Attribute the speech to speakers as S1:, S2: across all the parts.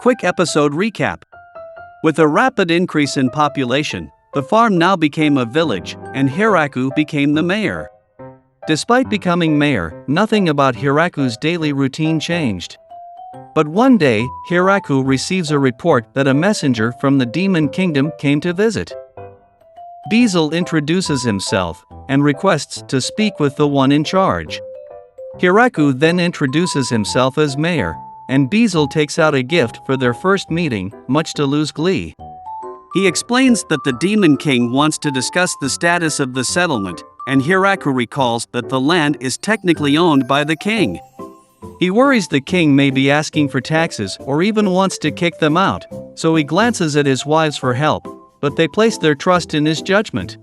S1: Quick episode recap. With a rapid increase in population, the farm now became a village, and Hiraku became the mayor. Despite becoming mayor, nothing about Hiraku's daily routine changed. But one day, Hiraku receives a report that a messenger from the Demon Kingdom came to visit. Beazle introduces himself and requests to speak with the one in charge. Hiraku then introduces himself as mayor, and Beazle takes out a gift for their first meeting, much to Lou's glee. He explains that the Demon King wants to discuss the status of the settlement, and Hiraku recalls that the land is technically owned by the king. He worries the king may be asking for taxes or even wants to kick them out, so he glances at his wives for help, but they place their trust in his judgment.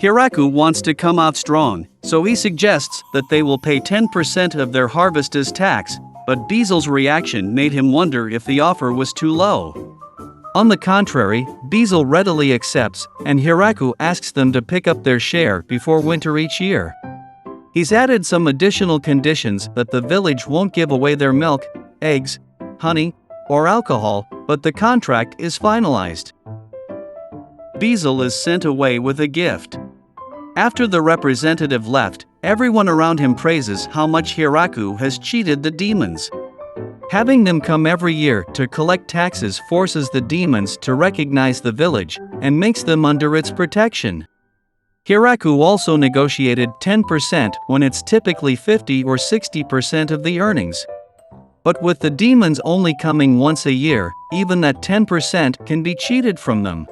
S1: Hiraku wants to come out strong, so he suggests that they will pay 10% of their harvest as tax, but Beazle's reaction made him wonder if the offer was too low. On the contrary, Beazle readily accepts, and Hiraku asks them to pick up their share before winter each year. He's added some additional conditions that the village won't give away their milk, eggs, honey, or alcohol, but the contract is finalized. Beazle is sent away with a gift. After the representative left, everyone around him praises how much Hiraku has cheated the demons. Having them come every year to collect taxes forces the demons to recognize the village and makes them under its protection. Hiraku also negotiated 10% when it's typically 50 or 60% of the earnings. But with the demons only coming once a year, even that 10% can be cheated from them.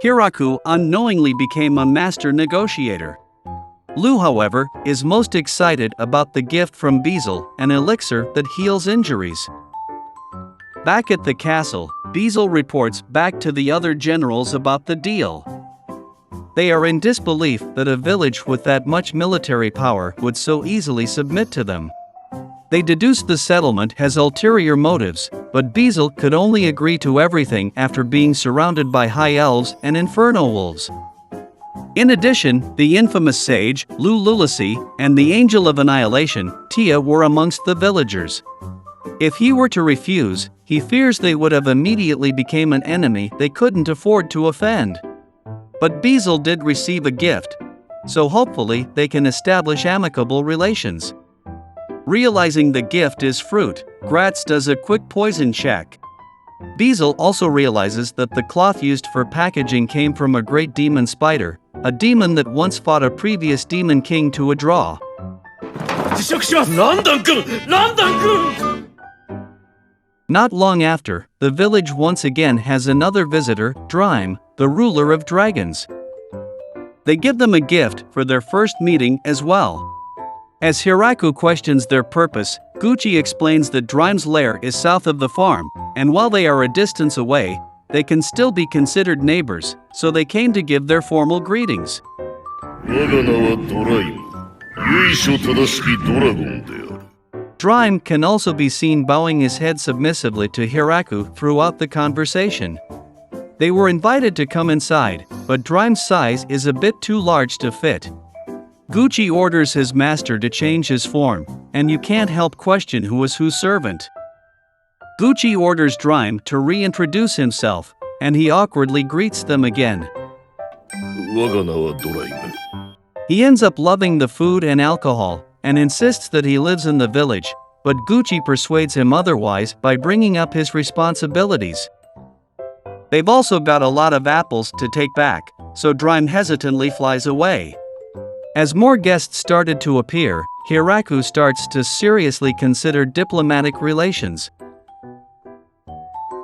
S1: Hiraku unknowingly became a master negotiator. Lou, however, is most excited about the gift from Beazle, an elixir that heals injuries. Back at the castle, Beazle reports back to the other generals about the deal. They are in disbelief that a village with that much military power would so easily submit to them. They deduce the settlement has ulterior motives, but Beazle could only agree to everything after being surrounded by high elves and inferno wolves. In addition, the infamous sage, Lulasi, and the Angel of Annihilation, Tia, were amongst the villagers. If he were to refuse, he fears they would have immediately become an enemy they couldn't afford to offend. But Beazle did receive a gift, so hopefully they can establish amicable relations. Realizing the gift is fruit, Gratz does a quick poison check. Beazle also realizes that the cloth used for packaging came from a great demon spider, a demon that once fought a previous demon king to a draw. Not long after, the village once again has another visitor, Dryme, the ruler of dragons. They give them a gift for their first meeting as well. As Hiraku questions their purpose, Gucci explains that Dryme's lair is south of the farm, and while they are a distance away, they can still be considered neighbors, so they came to give their formal greetings. Dryme can also be seen bowing his head submissively to Hiraku throughout the conversation. They were invited to come inside, but Dryme's size is a bit too large to fit. Gucci orders his master to change his form, and you can't help question who is whose servant. Gucci orders Dryme to reintroduce himself, and he awkwardly greets them again. He ends up loving the food and alcohol, and insists that he lives in the village, but Gucci persuades him otherwise by bringing up his responsibilities. They've also got a lot of apples to take back, so Dryme hesitantly flies away. As more guests started to appear, Hiraku starts to seriously consider diplomatic relations.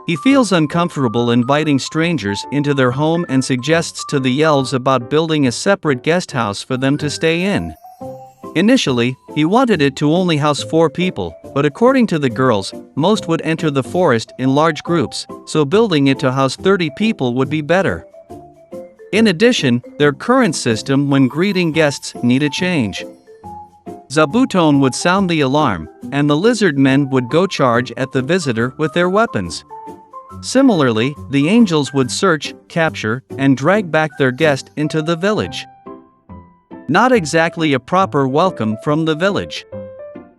S1: He feels uncomfortable inviting strangers into their home and suggests to the elves about building a separate guest house for them to stay in. Initially, he wanted it to only house 4 people, but according to the girls, most would enter the forest in large groups, so building it to house 30 people would be better. In addition, their current system when greeting guests need a change. Zabuton would sound the alarm, and the lizard men would go charge at the visitor with their weapons. Similarly, the angels would search, capture, and drag back their guest into the village. Not exactly a proper welcome from the village.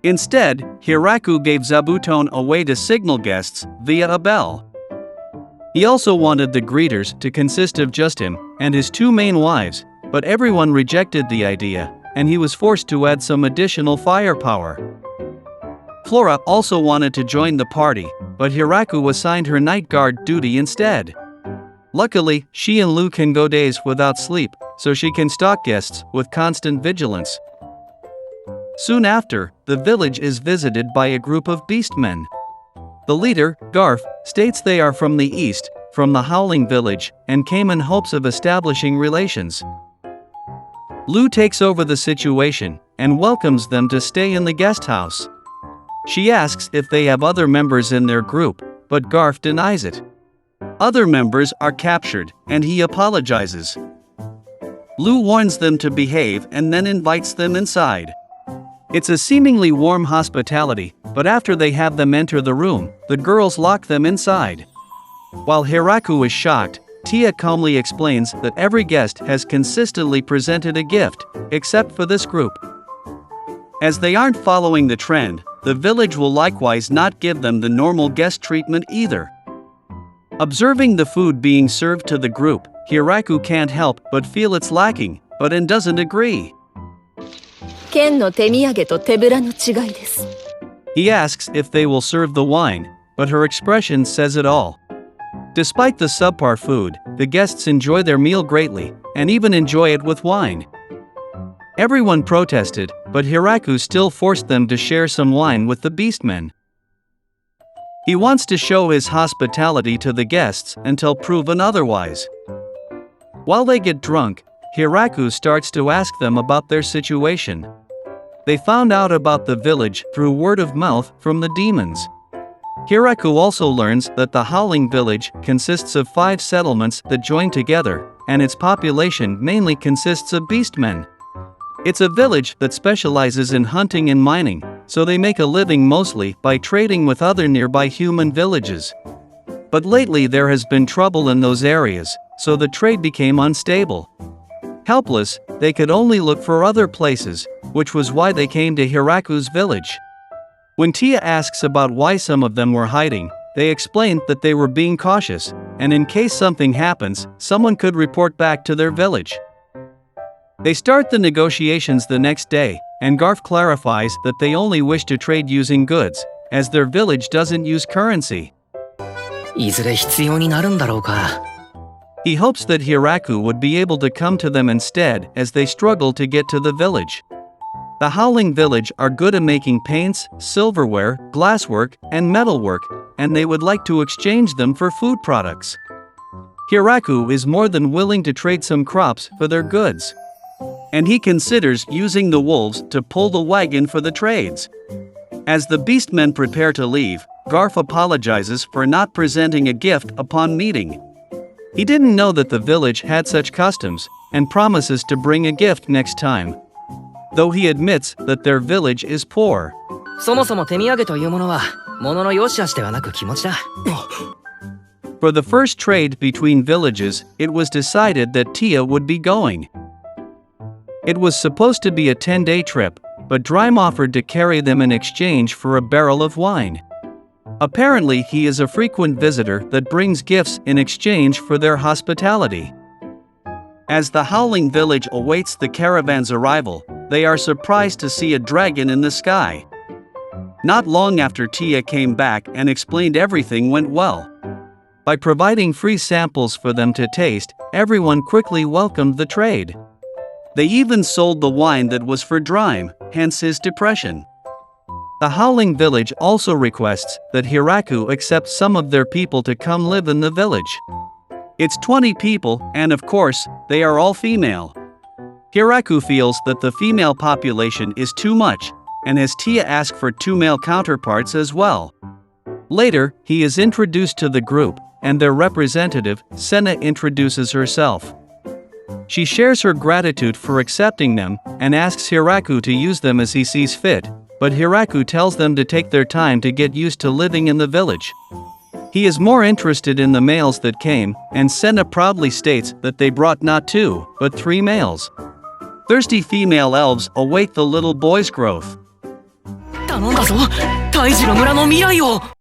S1: Instead, Hiraku gave Zabuton a way to signal guests via a bell. He also wanted the greeters to consist of just him and his two main wives, but everyone rejected the idea, and he was forced to add some additional firepower. Flora also wanted to join the party, but Hiraku assigned her night guard duty instead. Luckily, she and Lu can go days without sleep, so she can stalk guests with constant vigilance. Soon after, the village is visited by a group of beastmen. The leader, Garf, states they are from the east, from the Howling Village, and came in hopes of establishing relations. Lu takes over the situation and welcomes them to stay in the guest house. She asks if they have other members in their group, but Garf denies it. Other members are captured, and he apologizes. Lu warns them to behave and then invites them inside. It's a seemingly warm hospitality, but after they have them enter the room, the girls lock them inside. While Hiraku is shocked, Tia calmly explains that every guest has consistently presented a gift, except for this group. As they aren't following the trend, the village will likewise not give them the normal guest treatment either. Observing the food being served to the group, Hiraku can't help but feel it's lacking, but doesn't agree. He asks if they will serve the wine, but her expression says it all. Despite the subpar food, the guests enjoy their meal greatly, and even enjoy it with wine. Everyone protested, but Hiraku still forced them to share some wine with the beastmen. He wants to show his hospitality to the guests until proven otherwise. While they get drunk, Hiraku starts to ask them about their situation. They found out about the village through word of mouth from the demons. Hiraku also learns that the Howling Village consists of 5 settlements that join together, and its population mainly consists of beastmen. It's a village that specializes in hunting and mining, so they make a living mostly by trading with other nearby human villages. But lately there has been trouble in those areas, so the trade became unstable. Helpless, they could only look for other places, which was why they came to Hiraku's village. When Tia asks about why some of them were hiding, they explain that they were being cautious, and in case something happens, someone could report back to their village. They start the negotiations the next day, and Garf clarifies that they only wish to trade using goods, as their village doesn't use currency. He hopes that Hiraku would be able to come to them instead as they struggle to get to the village. The Howling Village are good at making paints, silverware, glasswork, and metalwork, and they would like to exchange them for food products. Hiraku is more than willing to trade some crops for their goods. And he considers using the wolves to pull the wagon for the trades. As the beastmen prepare to leave, Garf apologizes for not presenting a gift upon meeting. He didn't know that the village had such customs, and promises to bring a gift next time. Though he admits that their village is poor. For the first trade between villages, it was decided that Tia would be going. It was supposed to be a 10-day trip, but Dryme offered to carry them in exchange for a barrel of wine. Apparently he is a frequent visitor that brings gifts in exchange for their hospitality. As the Howling Village awaits the caravan's arrival, they are surprised to see a dragon in the sky. Not long after Tia came back and explained everything went well. By providing free samples for them to taste, everyone quickly welcomed the trade. They even sold the wine that was for Dryme, hence his depression. The Howling Village also requests that Hiraku accept some of their people to come live in the village. It's 20 people, and of course, they are all female. Hiraku feels that the female population is too much, and has Tia ask for 2 male counterparts as well. Later, he is introduced to the group, and their representative, Senna, introduces herself. She shares her gratitude for accepting them, and asks Hiraku to use them as he sees fit, but Hiraku tells them to take their time to get used to living in the village. He is more interested in the males that came, and Senna proudly states that they brought not 2, but 3 males. Thirsty female elves await the little boy's growth.
S2: 頼んだぞ。胎児の村の未来を。